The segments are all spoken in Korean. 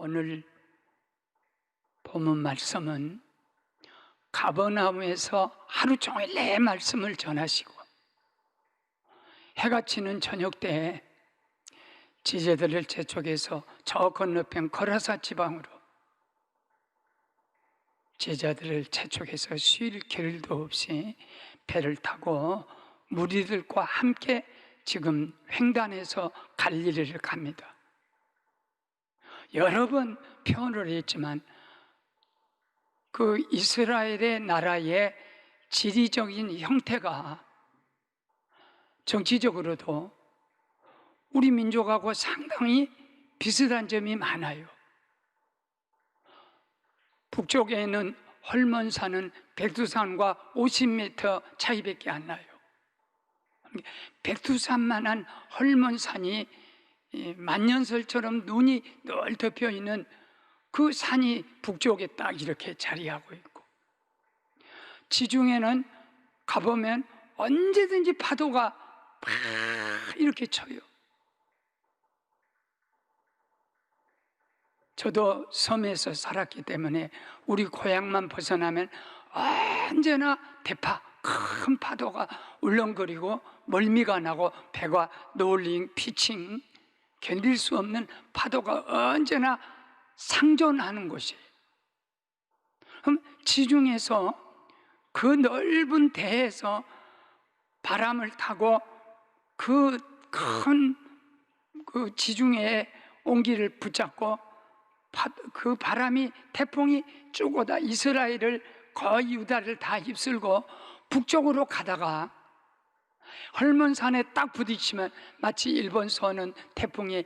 오늘 본문 말씀은 가버나움에서 하루 종일 내 말씀을 전하시고 해가 지는 저녁 때에 제자들을 재촉해서 저 건너편 거라사 지방으로 제자들을 재촉해서 쉴 겨를도 없이 배를 타고 무리들과 함께 지금 횡단해서 갈릴리를 갑니다. 여러 번 표현을 했지만 그 이스라엘의 나라의 지리적인 형태가 정치적으로도 우리 민족하고 상당히 비슷한 점이 많아요. 북쪽에는 헐몬산은 백두산과 50m 차이밖에 안 나요. 백두산만한 헐몬산이 만년설처럼 눈이 늘 덮여 있는 그 산이 북쪽에 딱 이렇게 자리하고 있고, 지중해는 가보면 언제든지 파도가 막 이렇게 쳐요. 저도 섬에서 살았기 때문에 우리 고향만 벗어나면 언제나 대파, 큰 파도가 울렁거리고 멀미가 나고 배가 노을링, 피칭, 견딜 수 없는 파도가 언제나 상존하는 곳이에요. 그럼 지중해에서 그 넓은 대에서 바람을 타고 그 큰 지중해의 온기를 붙잡고 그 바람이, 태풍이 쭉 오다 이스라엘을 거의 유다를 다 휩쓸고 북쪽으로 가다가 헐몬산에 딱 부딪히면 마치 일본 서는 태풍이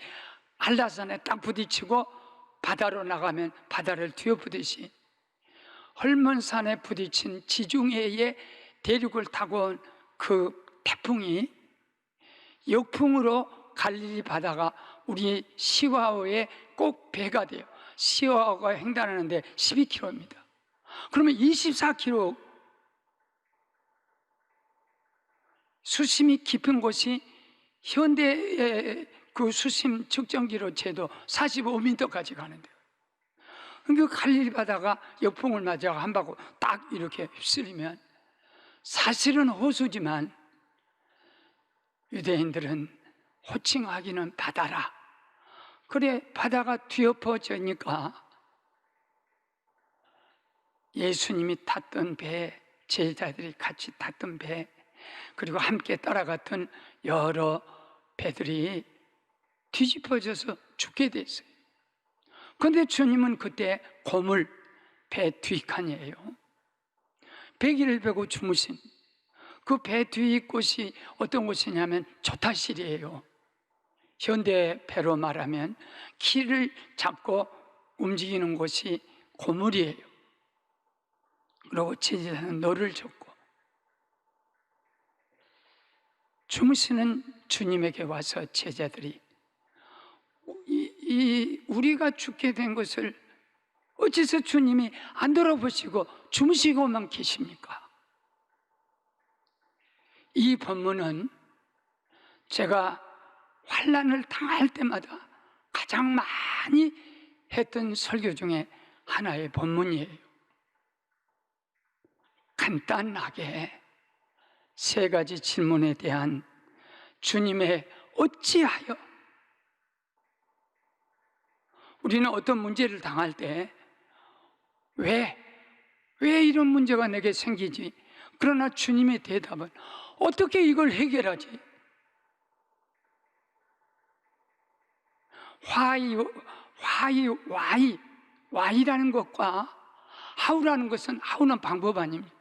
한라산에 딱 부딪히고 바다로 나가면 바다를 뒤엎듯이 헐몬산에 부딪힌 지중해의 대륙을 타고 온 그 태풍이 역풍으로 갈릴리 바다가 우리 시와호에 꼭 배가 돼요. 시와호가 횡단하는데 12km입니다. 그러면 24km 수심이 깊은 곳이 현대의 그 수심 측정기로 재도 45m까지 가는데요. 그 갈릴리 바다가 역풍을 맞아 한 바퀴 딱 이렇게 휩쓸리면, 사실은 호수지만 유대인들은 호칭하기는 바다라. 그래 바다가 뒤엎어지니까 예수님이 탔던 배, 제자들이 같이 탔던 배, 그리고 함께 따라갔던 여러 배들이 뒤집어져서 죽게 됐어요. 그런데 주님은 그때 고물, 배 뒷칸이에요. 배기를 베고 주무신 그 배 뒷곳이 어떤 곳이냐면 조타실이에요. 현대 배로 말하면 키를 잡고 움직이는 곳이 고물이에요. 그리고 제자는 너를 줬고, 주무시는 주님에게 와서 제자들이 우리가 죽게 된 것을 어째서 주님이 안 돌아보시고 주무시고만 계십니까? 이 본문은 제가 환난을 당할 때마다 가장 많이 했던 설교 중에 하나의 본문이에요. 간단하게 세 가지 질문에 대한 주님의 어찌하여. 우리는 어떤 문제를 당할 때 왜 이런 문제가 내게 생기지? 그러나 주님의 대답은 어떻게 이걸 해결하지? why라는 것과 how라는 것은, how는 방법 아닙니까?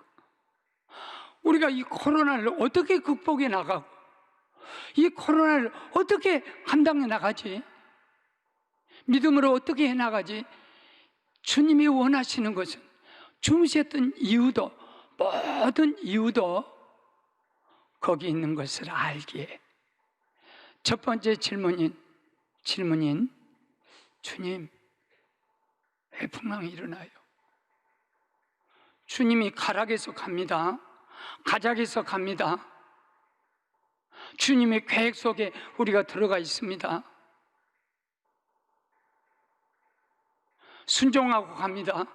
우리가 이 코로나를 어떻게 극복해 나가고 이 코로나를 어떻게 감당해 나가지? 믿음으로 어떻게 해 나가지? 주님이 원하시는 것은 주무셨던 이유도, 모든 이유도 거기 있는 것을 알기에 첫 번째 질문인 주님, 왜 풍랑이 일어나요? 주님이 가락에서 갑니다. 가작에서 갑니다. 주님의 계획 속에 우리가 들어가 있습니다. 순종하고 갑니다.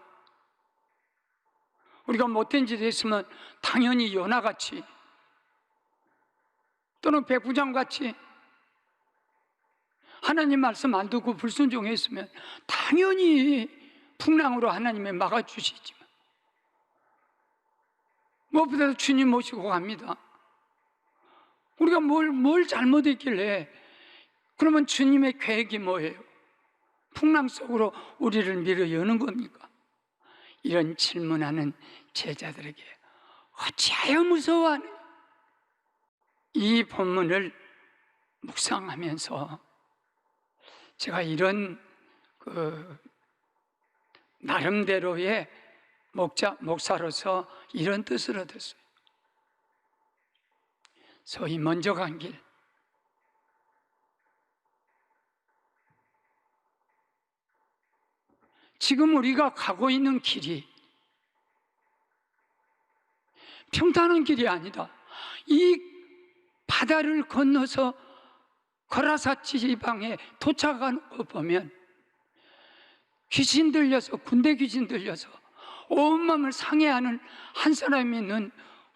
우리가 못된 짓을 했으면 당연히 요나같이 또는 백부장같이 하나님 말씀 안 듣고 불순종했으면 당연히 풍랑으로 하나님이 막아주시지만 무엇보다도 주님 모시고 갑니다. 우리가 뭘 잘못했길래, 그러면 주님의 계획이 뭐예요? 풍랑 속으로 우리를 밀어 여는 겁니까? 이런 질문하는 제자들에게 어찌하여 무서워하느냐? 이 본문을 묵상하면서 제가 이런 나름대로의 목사로서 이런 뜻을 얻었어요. 소위 먼저 간 길. 지금 우리가 가고 있는 길이 평탄한 길이 아니다. 이 바다를 건너서 거라사 지방에 도착한 거 보면 귀신 들려서, 군대 귀신 들려서 온몸을 상해하는 한 사람이 있는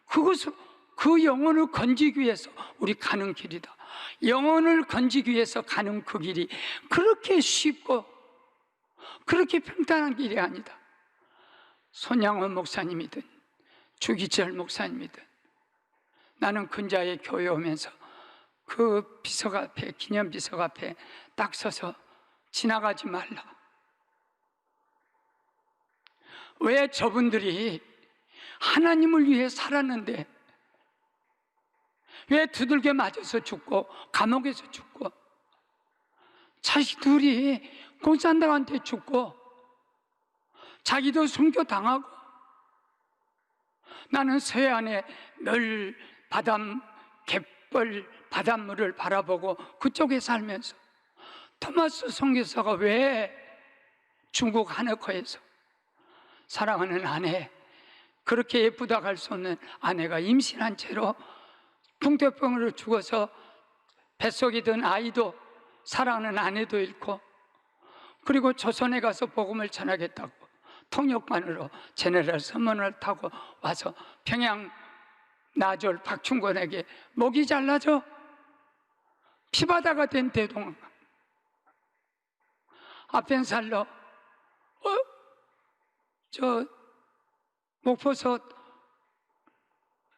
그것을, 그 영혼을 건지기 위해서 우리 가는 길이다. 영혼을 건지기 위해서 가는 그 길이 그렇게 쉽고 그렇게 평탄한 길이 아니다. 손양원 목사님이든 주기철 목사님이든, 나는 근자에 교회 오면서 그 비석 앞에, 기념 비석 앞에 딱 서서 지나가지 말라. 왜 저분들이 하나님을 위해 살았는데 왜 두들겨 맞아서 죽고 감옥에서 죽고 자식 둘이 공산당한테 죽고 자기도 순교당하고, 나는 서해안에 늘 갯벌 바닷물을 바라보고 그쪽에 살면서 토마스 선교사가 왜 중국 하너커에서 사랑하는 아내, 그렇게 예쁘다 할 수 없는 아내가 임신한 채로 풍토병으로 죽어서 뱃속에 든 아이도, 사랑하는 아내도 잃고, 그리고 조선에 가서 복음을 전하겠다고 통역반으로 제네럴 선문을 타고 와서 평양 나졸 박충권에게 목이 잘라져 피바다가 된 대동강, 아펜살로 목포서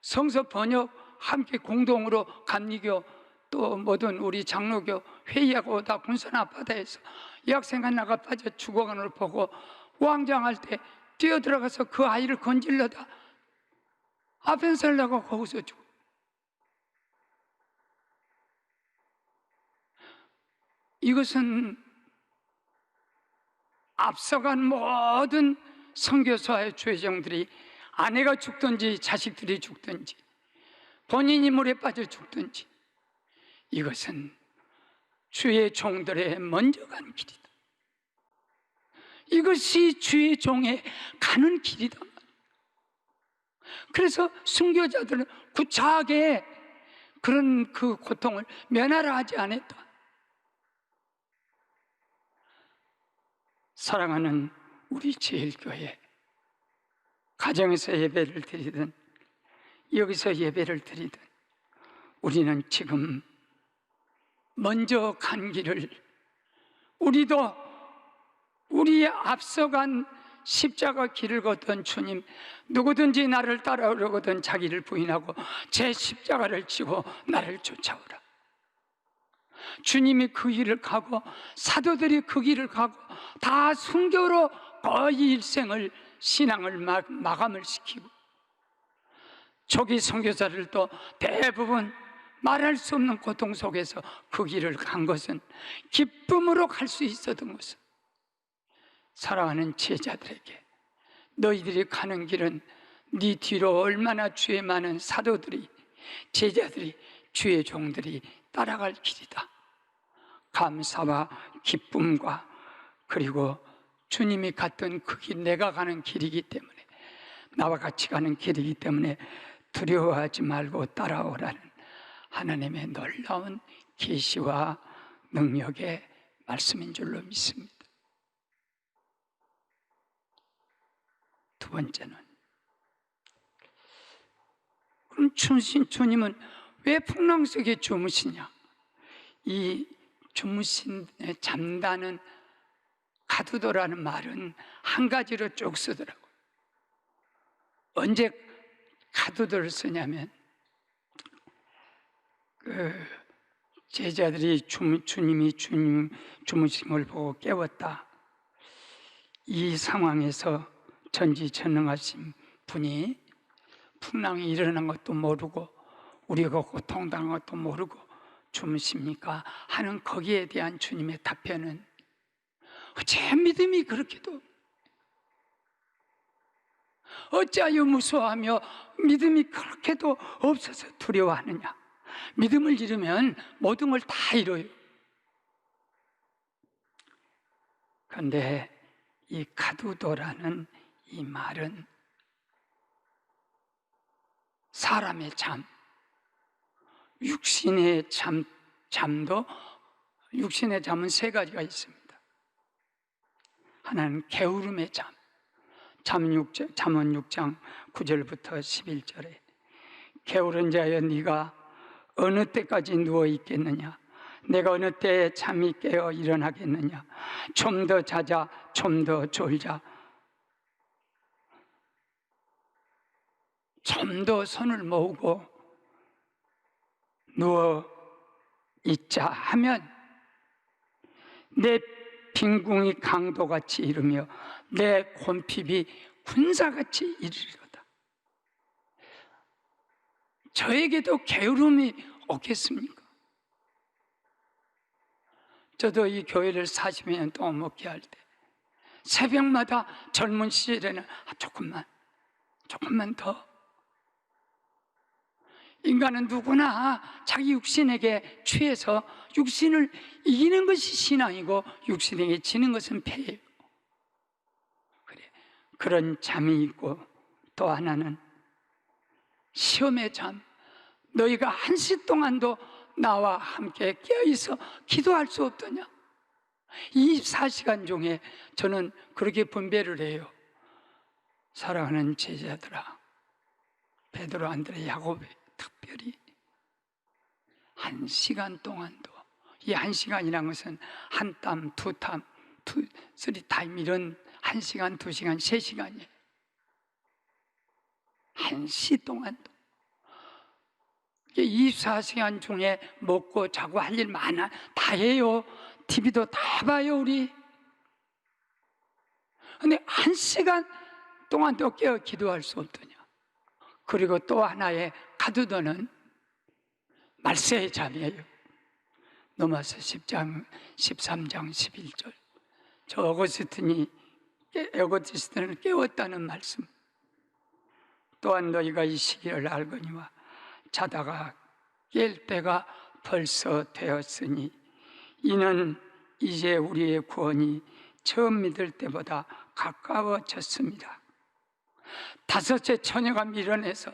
성서 번역 함께 공동으로 감리교 또 모든 우리 장로교 회의하고 오다 군산 앞바다에서 여학생 하나가 빠져 죽어가는 걸 보고 우왕좌왕할 때 뛰어들어가서 그 아이를 건질러다 아펜살로가 거기서 죽어. 이것은 앞서간 모든 선교사의 주의정들이 아내가 죽든지 자식들이 죽든지 본인이 물에 빠져 죽든지, 이것은 주의 종들의 먼저 간 길이다. 이것이 주의 종의 가는 길이다. 그래서 순교자들은 구차하게 그런 그 고통을 면하려 하지 않았다. 사랑하는 우리 제일교회, 가정에서 예배를 드리든 여기서 예배를 드리든 우리는 지금 먼저 간 길을, 우리도 우리의 앞서간 십자가 길을 걷던 주님, 누구든지 나를 따라오려거든 자기를 부인하고 제 십자가를 지고 나를 쫓아오라. 주님이 그 길을 가고 사도들이 그 길을 가고 다 순교로 거의 일생을, 신앙을 마감을 시키고, 초기 선교사들도 대부분 말할 수 없는 고통 속에서 그 길을 간 것은, 기쁨으로 갈 수 있었던 것은, 사랑하는 제자들에게 너희들이 가는 길은 네 뒤로 얼마나 주의 많은 사도들이, 제자들이, 주의 종들이 따라갈 길이다. 감사와 기쁨과, 그리고 주님이 갔던 그 길, 내가 가는 길이기 때문에, 나와 같이 가는 길이기 때문에 두려워하지 말고 따라오라는 하나님의 놀라운 계시와 능력의 말씀인 줄로 믿습니다. 두 번째는, 그럼 주님은 왜 풍랑 속에 주무시냐? 이 주무신에 잠다는 가두도라는 말은 한 가지로 쭉 쓰더라고요. 언제 가두도를 쓰냐면, 제자들이 주님이 주무신 걸 보고 깨웠다. 이 상황에서 전지전능하신 분이 풍랑이 일어난 것도 모르고 우리가 고통당한 것도 모르고 주무십니까? 하는 거기에 대한 주님의 답변은, 제 믿음이 그렇게도 어찌하여 무서워하며 믿음이 그렇게도 없어서 두려워하느냐? 믿음을 잃으면 모든 걸 다 잃어요. 그런데 이 가두도라는 이 말은 사람의 잠, 육신의 잠도, 육신의 잠은 세 가지가 있습니다. 하나는 게으름의 잠, 잠언 6장 9절부터 11절에 게으른 자여 네가 어느 때까지 누워 있겠느냐? 내가 어느 때에 잠이 깨어 일어나겠느냐? 좀 더 자자, 좀 더 졸자, 좀 더 손을 모으고 누워 있자 하면 내 빈궁이 강도같이 이르며 내 곤핍이 군사같이 이르리로다. 저에게도 게으름이 없겠습니까? 저도 이 교회를 40여 년 동안 먹게 할 때 새벽마다 젊은 시절에는 조금만 더. 인간은 누구나 자기 육신에게 취해서 육신을 이기는 것이 신앙이고 육신에게 지는 것은 패예요. 그래, 그런 잠이 있고, 또 하나는 시험의 잠. 너희가 한시 동안도 나와 함께 깨어있어 기도할 수 없더냐? 24시간 중에 저는 그렇게 분배를 해요. 사랑하는 제자들아, 베드로, 안드레, 야고보 특별히 1시간 동안도, 이 1시간이란 것은 한 땀, 두 땀, 쓰리 타임 이런 1시간, 2시간, 3시간이에요. 1시 동안도. 24시간 중에 먹고 자고 할 일 많아. 다 해요. TV도 다 봐요, 우리. 근데 1시간 동안도 깨어 기도할 수 없더냐? 그리고 또 하나의 가두도는 말세의 잠이에요. 로마서 10장, 13장, 11절. 저 어거스틴을 깨웠다는 말씀. 또한 너희가 이 시기를 알거니와 자다가 깰 때가 벌써 되었으니 이는 이제 우리의 구원이 처음 믿을 때보다 가까워졌습니다. 다섯째 처녀가 밀어내서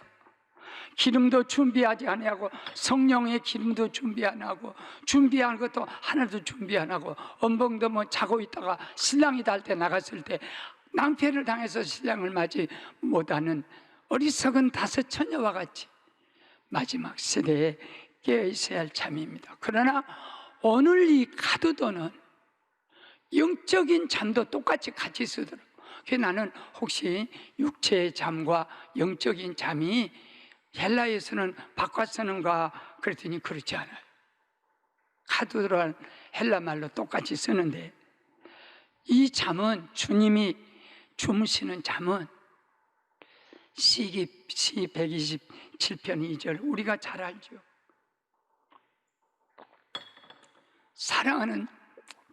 기름도 준비하지 아니하고 성령의 기름도 준비 안 하고 준비한 것도 하나도 준비 안 하고 엄벙도 뭐 자고 있다가 신랑이 달 때 나갔을 때 낭패를 당해서 신랑을 맞이 못하는 어리석은 다섯 처녀와 같이 마지막 세대에 깨어있어야 할 잠입니다. 그러나 오늘 이 가두도는 영적인 잠도 똑같이 같이 쓰더라고요. 그래서 나는 혹시 육체의 잠과 영적인 잠이 헬라에서는 바꿔 쓰는가 그랬더니 그렇지 않아요. 가두도란 헬라 말로 똑같이 쓰는데, 이 잠은, 주님이 주무시는 잠은 시 127편 2절 우리가 잘 알죠. 사랑하는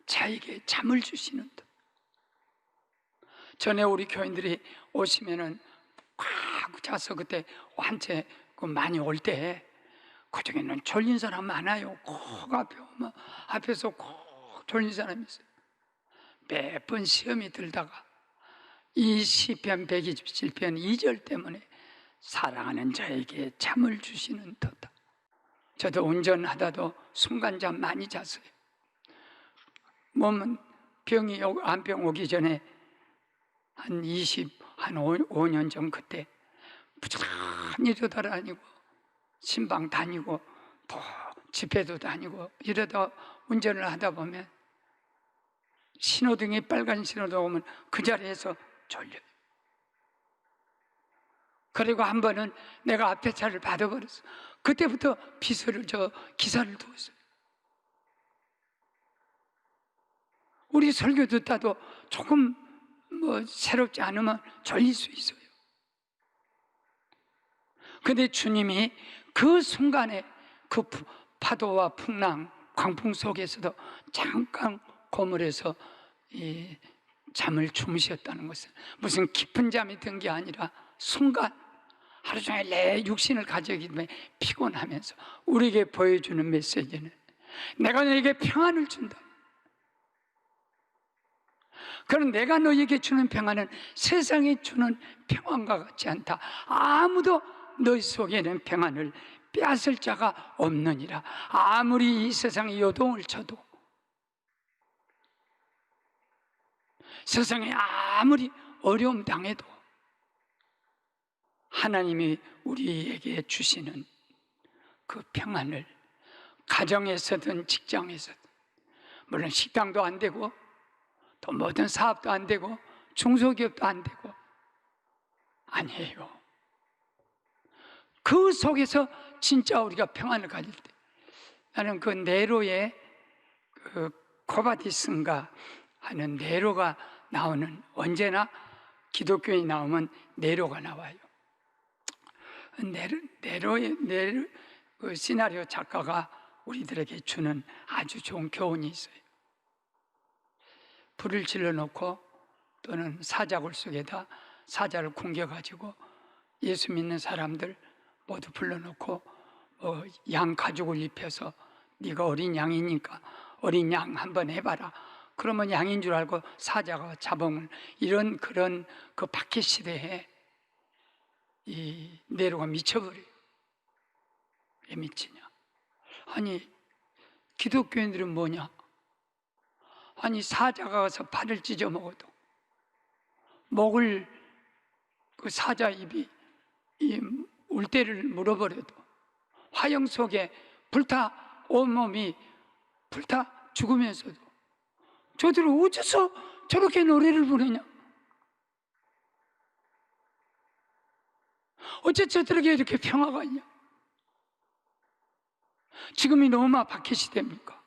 자에게 잠을 주시는 듯. 전에 우리 교인들이 오시면은 꽉 자서 그때 한채 많이 올 때 그중에는 졸린 사람 많아요. 꼭 앞에서 꼭 졸린 사람이 있어요. 몇 번 시험이 들다가 이 시편 127편 2절 때문에 사랑하는 자에게 잠을 주시는 듯다. 저도 운전하다도 순간잠 많이 잤어요. 몸은 암병 오기 전에 한 한 5년 전 그때 부지런히 돌아다니고 신방 다니고 또 집회도 다니고 이러다 운전을 하다 보면 신호등이 빨간 신호등 오면 그 자리에서 졸려요. 그리고 한 번은 내가 앞에 차를 받아버렸어. 그때부터 기사를 두었어요. 우리 설교 듣다도 조금 새롭지 않으면 졸릴 수 있어요. 근데 주님이 그 순간에 그 파도와 풍랑, 광풍 속에서도 잠깐 고물에서 이 잠을 주무셨다는 것은 무슨 깊은 잠이 든 게 아니라 순간 하루 종일 내 육신을 가지기 때문에 피곤하면서 우리에게 보여주는 메시지는 내가 너에게 평안을 준다. 그럼 내가 너에게 주는 평안은 세상이 주는 평안과 같지 않다. 아무도 너희 속에는 평안을 빼앗을 자가 없느니라. 아무리 이 세상이 요동을 쳐도, 세상에 아무리 어려움 당해도 하나님이 우리에게 주시는 그 평안을 가정에서든 직장에서든, 물론 식당도 안 되고 또 모든 사업도 안 되고 중소기업도 안 되고 아니에요. 그 속에서 진짜 우리가 평안을 가질 때, 나는 그 네로의 그 코바디슨가 하는 네로가 나오는, 언제나 기독교에 나오면 네로가 나와요. 네로의 그 시나리오 작가가 우리들에게 주는 아주 좋은 교훈이 있어요. 불을 질러놓고 또는 사자굴 속에다 사자를 굶겨가지고 예수 믿는 사람들 모두 불러놓고 양 가죽을 입혀서 네가 어린 양이니까 어린 양 한번 해봐라. 그러면 양인 줄 알고 사자가 잡아먹는, 이런 그런 그 박해 시대에 이 네로가 미쳐버려요. 왜 미치냐? 아니 기독교인들은 뭐냐? 아니 사자가 가서 발을 찢어 먹어도, 목을 그 사자 입이 이 울대를 물어버려도, 화형 속에 불타 온몸이 불타 죽으면서도 저들은 어째서 저렇게 노래를 부르냐? 어째 저들에게 이렇게 평화가 있냐? 지금이 너무나 박해 시대입니까?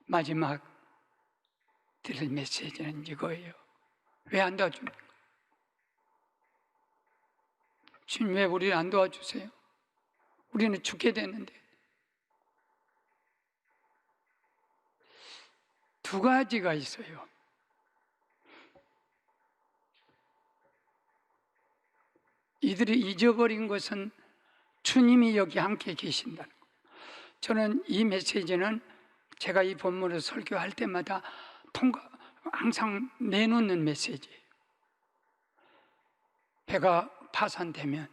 마지막 드릴 메시지는 이거예요. 왜 안 도와줍니까? 주님 왜 우리를 안 도와주세요? 우리는 죽게 되는데. 두 가지가 있어요. 이들이 잊어버린 것은 주님이 여기 함께 계신다는 것. 저는 이 메시지는 제가 이 본문을 설교할 때마다 항상 내놓는 메시지예요. 배가 파산되면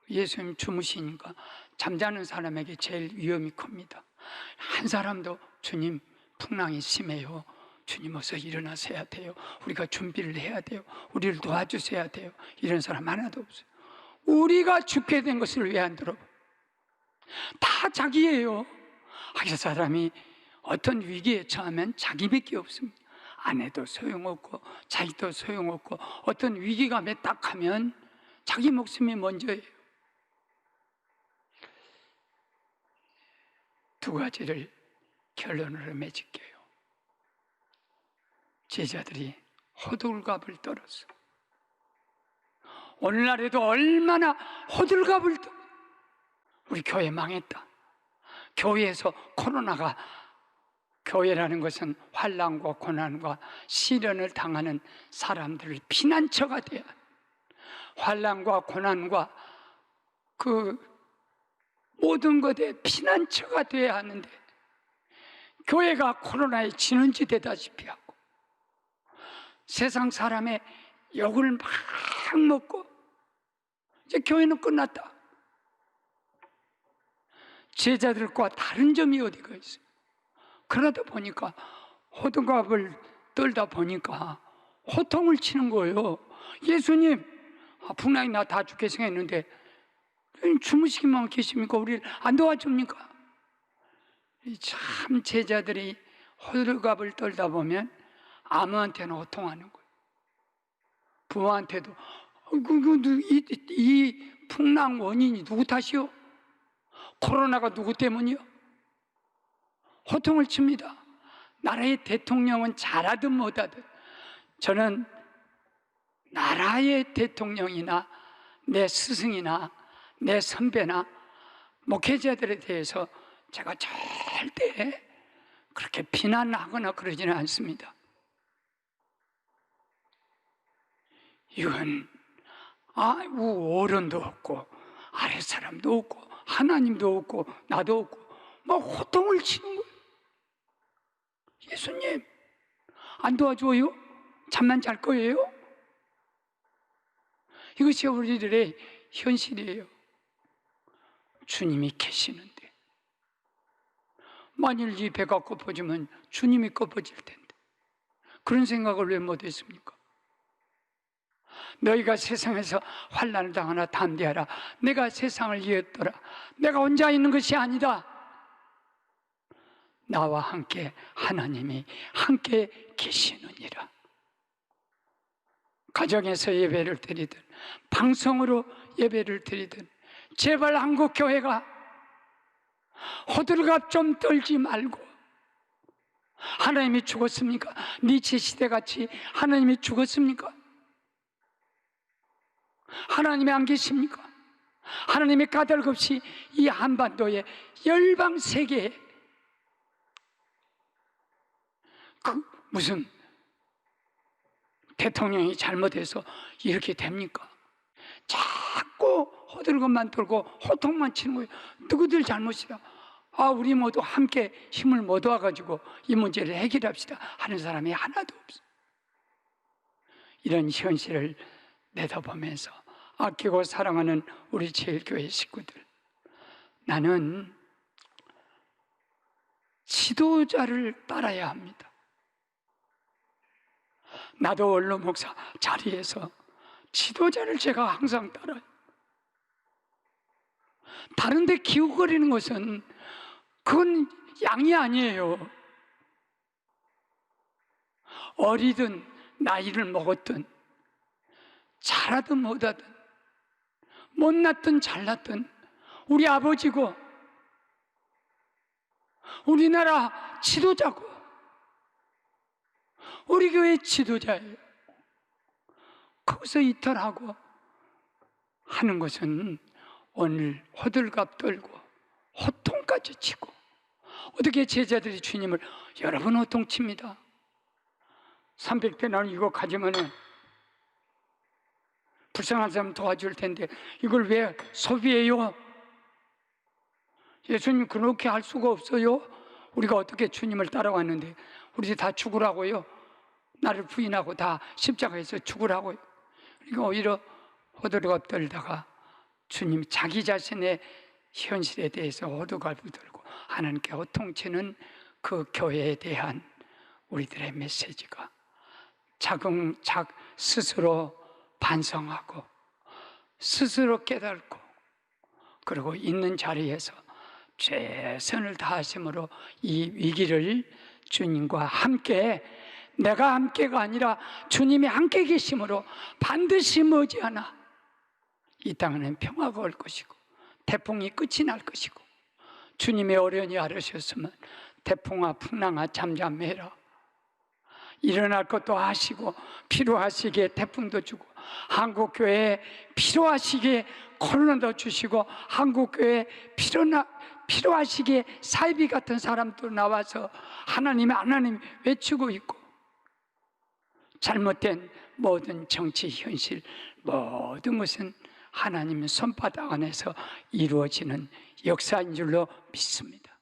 예수님 주무시니까 잠자는 사람에게 제일 위험이 큽니다. 한 사람도 주님 풍랑이 심해요, 주님 어서 일어나셔야 돼요, 우리가 준비를 해야 돼요, 우리를 도와주셔야 돼요, 이런 사람 하나도 없어요. 우리가 죽게 된 것을 왜 안 들어봐? 다 자기예요. 이 사람이 어떤 위기에 처하면 자기밖에 없습니다. 아내도 소용없고 자기도 소용없고, 어떤 위기가 매딱하면 자기 목숨이 먼저예요. 두 가지를 결론으로 맺을게요. 제자들이 호들갑을 떨었어. 오늘날에도 얼마나 호들갑을 떨어. 우리 교회 망했다. 교회에서 코로나가, 교회라는 것은 환난과 고난과 시련을 당하는 사람들을 피난처가 돼야, 환난과 고난과 그 모든 것에 피난처가 돼야 하는데, 교회가 코로나에 진원지 되다시피 하고 세상 사람의 욕을 막 먹고 이제 교회는 끝났다. 제자들과 다른 점이 어디가 있어요? 그러다 보니까 호들갑을 떨다 보니까 호통을 치는 거예요. 예수님, 풍랑이 나 다 죽게 생겼는데 주무시기만 계십니까? 우리를 안 도와줍니까? 참 제자들이 호들갑을 떨다 보면 아무한테나 호통하는 거예요. 부모한테도 이 풍랑 원인이 누구 탓이요? 코로나가 누구 때문이요? 호통을 칩니다. 나라의 대통령은 잘하든 못하든 저는 나라의 대통령이나 내 스승이나 내 선배나 목회자들에 대해서 제가 절대 그렇게 비난하거나 그러지는 않습니다. 이건 어른도 없고 아랫사람도 없고 하나님도 없고 나도 없고 막 호통을 치는 거예요. 예수님, 안 도와줘요? 잠만 잘 거예요? 이것이 우리들의 현실이에요. 주님이 계시는데 만일 이 배가 꺼퍼지면 주님이 꺼퍼질 텐데 그런 생각을 왜 못했습니까? 너희가 세상에서 환난을 당하나 담대하라. 내가 세상을 이겼더라. 내가 혼자 있는 것이 아니다. 나와 함께 하나님이 함께 계시느니라. 가정에서 예배를 드리든 방송으로 예배를 드리든 제발 한국 교회가 호들갑 좀 떨지 말고, 하나님이 죽었습니까? 니체 시대같이 하나님이 죽었습니까? 하나님이 안 계십니까? 하나님이 까닭없이 이 한반도에 열방 세계에 무슨 대통령이 잘못해서 이렇게 됩니까? 자꾸 호들갑만 떨고 호통만 치는 거예요. 누구들 잘못이다. 우리 모두 함께 힘을 모아가지고 이 문제를 해결합시다 하는 사람이 하나도 없어. 이런 현실을 내다보면서 아끼고 사랑하는 우리 제일교회 식구들, 나는 지도자를 따라야 합니다. 나도 원로 목사 자리에서 지도자를 제가 항상 따라요. 다른 데 기웃거리는 것은 그건 양이 아니에요. 어리든 나이를 먹었든 잘하든 못하든 못났든 잘났든 우리 아버지고 우리나라 지도자고 우리 교회 지도자예요. 거기서 이탈하고 하는 것은 오늘 호들갑 떨고 호통까지 치고, 어떻게 제자들이 주님을 여러 번 호통칩니다. 300대 나는 이거 가지면은 불쌍한 사람 도와줄 텐데 이걸 왜 소비해요? 예수님 그렇게 할 수가 없어요. 우리가 어떻게 주님을 따라왔는데 우리 다 죽으라고요? 나를 부인하고 다 십자가에서 죽으라고요? 그러니까 오히려 호들갑 떨다가 주님 자기 자신의 현실에 대해서 호들갑을 떨고 하나님께 호통치는 그 교회에 대한 우리들의 메시지가 스스로 반성하고 스스로 깨닫고 그리고 있는 자리에서 최선을 다하심으로 이 위기를 주님과 함께, 내가 함께가 아니라 주님이 함께 계심으로 반드시 머지않아 이 땅에는 평화가 올 것이고 태풍이 끝이 날 것이고, 주님의 어련히 아르셨으면 태풍아 풍랑아 잠잠해라, 일어날 것도 하시고 필요하시기에 태풍도 주고 한국교회에 필요하시기에 코로나도 주시고 한국교회에 필요하시기에 사이비 같은 사람도 나와서 하나님 외치고 있고, 잘못된 모든 정치 현실 모든 것은 하나님의 손바닥 안에서 이루어지는 역사인 줄로 믿습니다.